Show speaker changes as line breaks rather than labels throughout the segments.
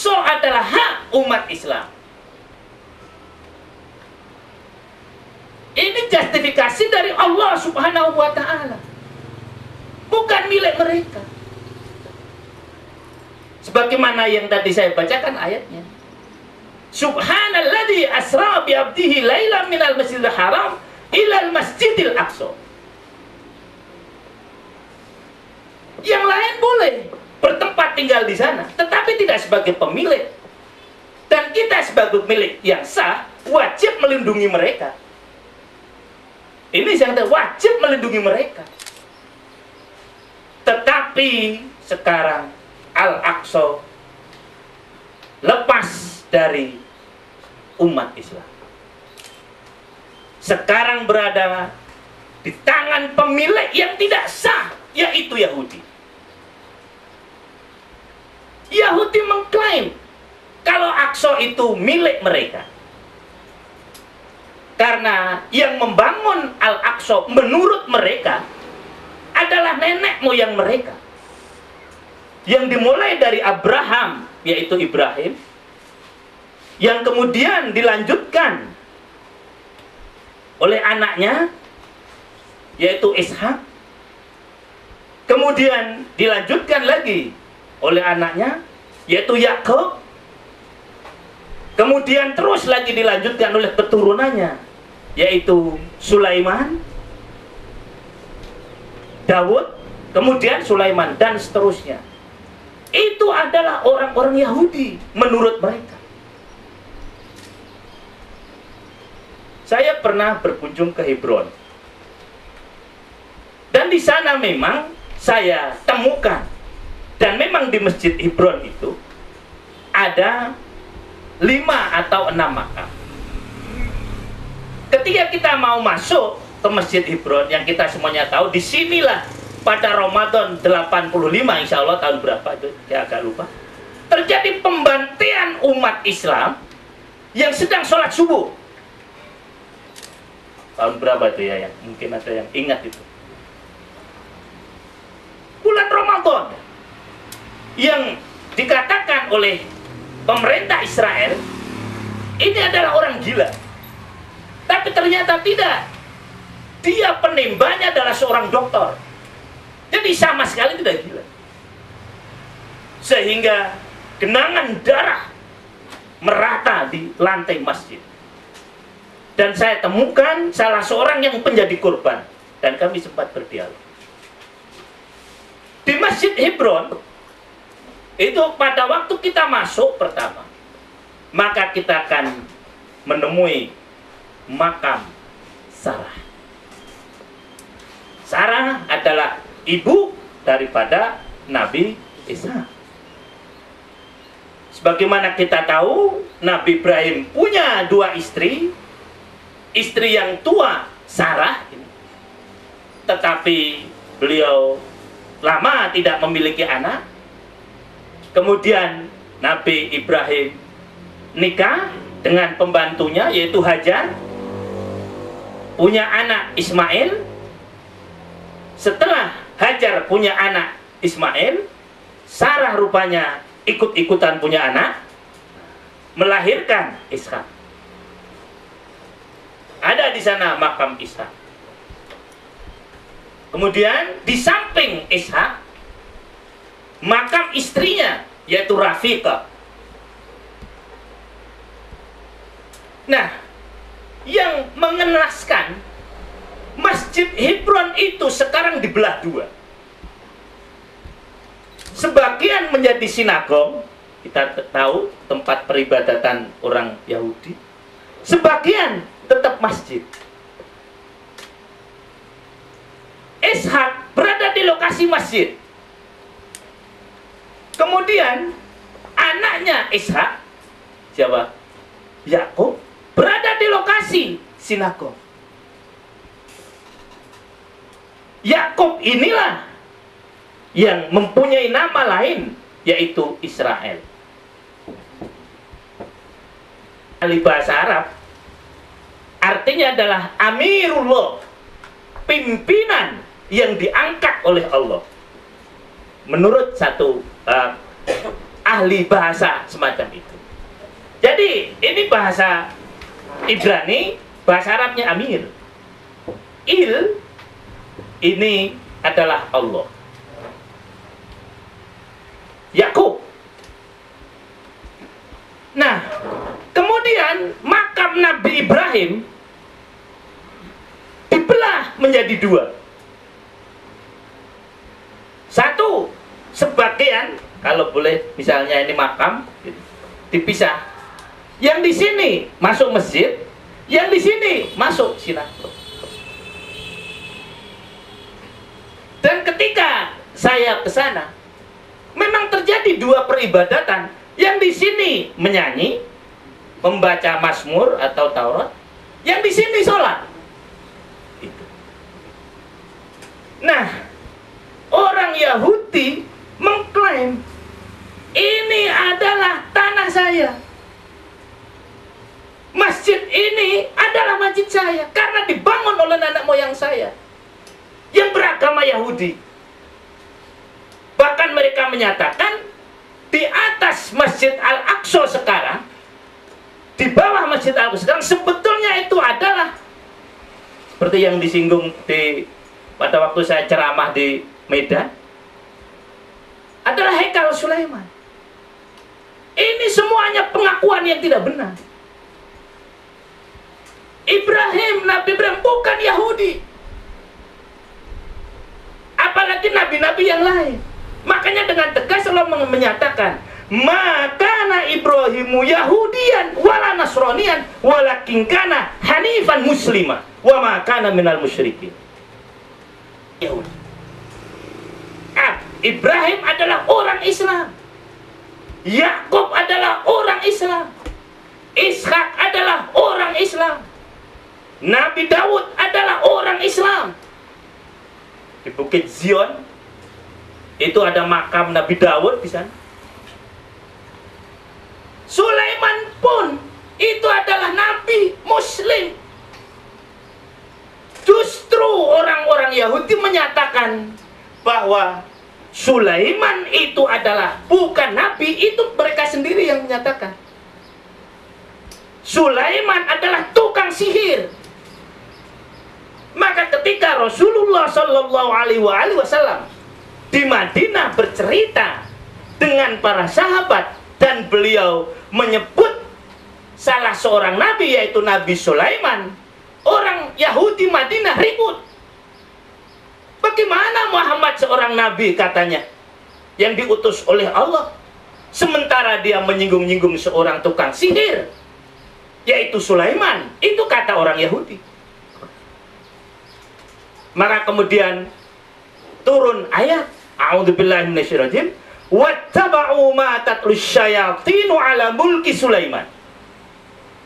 Al-Aqsa adalah hak umat Islam. Ini justifikasi dari Allah Subhanahu wa Ta'ala, bukan milik mereka. Sebagaimana yang tadi saya bacakan ayatnya, Subhanalladzi asra bi 'abdihi lailan minal masjidil haram ilal masjidil aqsa. Yang lain boleh bertempat tinggal di sana, tetapi tidak sebagai pemilik. Dan kita sebagai pemilik yang sah wajib melindungi mereka. Ini yang wajib melindungi mereka. Tetapi sekarang Al-Aqsa lepas dari umat Islam. Sekarang berada di tangan pemilik yang tidak sah, yaitu Yahudi. Yahudi mengklaim kalau Aqsa itu milik mereka. Karena yang membangun Al-Aqsa menurut mereka adalah nenek moyang mereka, yang dimulai dari Abraham, yaitu Ibrahim, yang kemudian dilanjutkan oleh anaknya, yaitu Ishak, kemudian dilanjutkan lagi oleh anaknya, yaitu Yakub, kemudian terus lagi dilanjutkan oleh keturunannya, yaitu Sulaiman, Daud, kemudian Sulaiman, dan seterusnya. Itu adalah orang-orang Yahudi menurut mereka. Saya pernah berkunjung ke Hebron, dan di sana memang saya temukan, dan memang di Masjid Hebron itu ada 5 atau 6 makam. Ketika kita mau masuk ke Masjid Hebron, yang kita semuanya tahu, disinilah pada Ramadan 85, insya Allah tahun berapa itu, saya agak lupa, terjadi pembantaian umat Islam yang sedang sholat subuh. Tahun berapa itu ya, yang mungkin ada yang ingat itu. Bulan Ramadan, yang dikatakan oleh pemerintah Israel ini adalah orang gila. Tapi ternyata tidak. Dia penembaknya adalah seorang dokter. Jadi sama sekali tidak gila. Sehingga genangan darah merata di lantai masjid. Dan saya temukan salah seorang yang menjadi korban, dan kami sempat berdialog. Di Masjid Hebron itu pada waktu kita masuk pertama, maka kita akan menemui makam Sarah. Sarah adalah ibu daripada Nabi Isa. Sebagaimana kita tahu, Nabi Ibrahim punya 2 istri. Istri yang tua, Sarah, tetapi beliau lama tidak memiliki anak. Kemudian Nabi Ibrahim nikah dengan pembantunya, yaitu Hajar, punya anak Ismail. Setelah Hajar punya anak Ismail, Sarah rupanya ikut-ikutan punya anak, melahirkan Ishak. Ada di sana makam Ishak. Kemudian di samping Ishak, makam istrinya, yaitu Rafiqah. Nah, yang mengenaskan, Masjid Hebron itu sekarang dibelah 2. Sebagian menjadi sinagog, kita tahu tempat peribadatan orang Yahudi. Sebagian tetap masjid. Ishak berada di lokasi masjid. Kemudian anaknya Ishak, siapa? Yakub, berada di lokasi sinagog. Yakub inilah yang mempunyai nama lain, yaitu Israel. Ahli bahasa Arab artinya adalah Amirullah, pimpinan yang diangkat oleh Allah. Menurut satu ahli bahasa semacam itu. Jadi ini bahasa Ibrani, bahasa Arabnya Amir. Il ini adalah Allah. Yakub. Nah, kemudian makam Nabi Ibrahim dibelah menjadi dua. Satu, sebagian, kalau boleh misalnya ini makam dipisah. Yang di sini masuk masjid, yang di sini masuk sinagog. Dan ketika saya ke sana, memang terjadi dua peribadatan. Yang di sini menyanyi, membaca Mazmur atau Taurat, yang di sini sholat. Itu. Nah, orang Yahudi mengklaim ini adalah tanah saya. Masjid ini adalah masjid saya karena dibangun oleh nenek moyang saya yang beragama Yahudi. Bahkan mereka menyatakan di atas Masjid Al-Aqsa sekarang, di bawah Masjid Al-Aqsa sekarang, sebetulnya itu adalah seperti yang disinggung pada waktu saya ceramah di Medan, adalah Hekal Sulaiman. Ini semuanya pengakuan yang tidak benar. Nabi Ibrahim bukan Yahudi, apalagi nabi-nabi yang lain. Makanya dengan tegas Allah menyatakan, "Makana Ibrahimu Yahudian wala Nasranian walakin kana hanifan muslima wa ma kana minal musyrikin." Yahudi. Ibrahim adalah orang Islam. Yakub adalah orang Islam. Ishak adalah orang Islam. Nabi Daud adalah orang Islam. Di Bukit Zion itu ada makam Nabi Daud di sana. Sulaiman pun itu adalah nabi Muslim. Justru orang-orang Yahudi menyatakan bahwa Sulaiman itu adalah bukan nabi, itu mereka sendiri yang menyatakan. Sulaiman adalah tukang sihir. Maka ketika Rasulullah Shallallahu Alaihi Wasallam di Madinah bercerita dengan para sahabat dan beliau menyebut salah seorang nabi yaitu Nabi Sulaiman, orang Yahudi Madinah ribut. Bagaimana Muhammad seorang nabi katanya yang diutus oleh Allah, sementara dia menyinggung-nyinggung seorang tukang sihir yaitu Sulaiman? Itu kata orang Yahudi. Maka kemudian turun ayat, a'udzubillahi minasyaitonir rajim, wattaba'u ma tatlus syayatinu ala mulki Sulaiman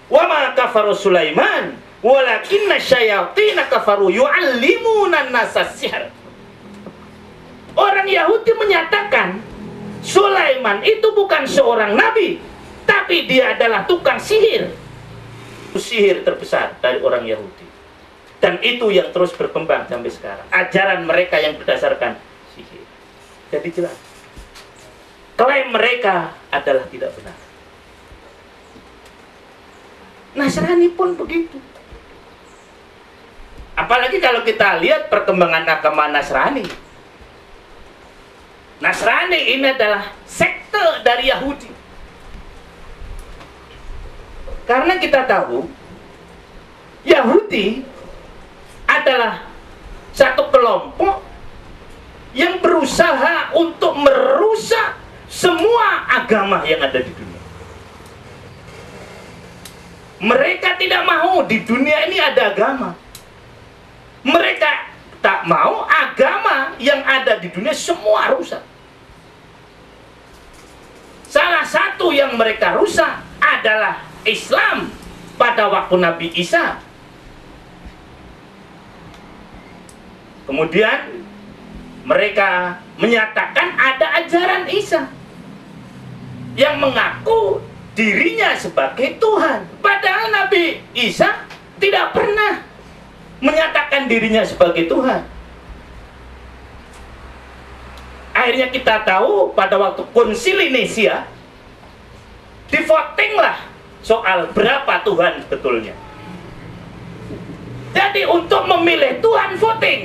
wa ma kafaru Sulaiman walakinna syayatina kafaru yu'allimuna an-nasa sihr. Orang Yahudi menyatakan Sulaiman itu bukan seorang nabi, tapi dia adalah tukang sihir. Sihir terbesar dari orang Yahudi. Dan itu yang terus berkembang sampai sekarang. Ajaran mereka yang berdasarkan sihir. Jadi jelas, klaim mereka adalah tidak benar. Nasrani pun begitu. Apalagi kalau kita lihat perkembangan agama Nasrani. Nasrani ini adalah sekte dari Yahudi. Karena kita tahu Yahudi adalah satu kelompok yang berusaha untuk merusak semua agama yang ada di dunia. Mereka tidak mau di dunia ini ada agama. Mereka tak mau agama yang ada di dunia semua rusak. Salah satu yang mereka rusak adalah Islam pada waktu Nabi Isa. Kemudian mereka menyatakan ada ajaran Isa yang mengaku dirinya sebagai Tuhan. Padahal Nabi Isa tidak pernah menyatakan dirinya sebagai Tuhan. akhirnya kita tahu pada waktu konsili Nicea di voting lah soal berapa Tuhan sebetulnya. Jadi untuk memilih Tuhan voting.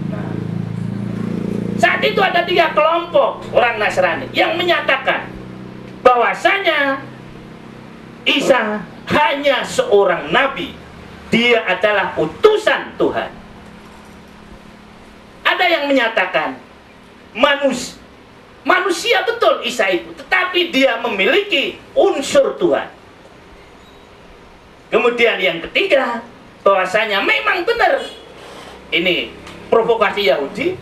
Nah, saat itu ada 3 kelompok orang Nasrani yang menyatakan bahwasanya Isa hanya seorang nabi, dia adalah utusan Tuhan. Ada yang menyatakan manusia betul Isa itu, tetapi dia memiliki unsur Tuhan. Kemudian yang ketiga, bahwasanya memang benar ini provokasi Yahudi,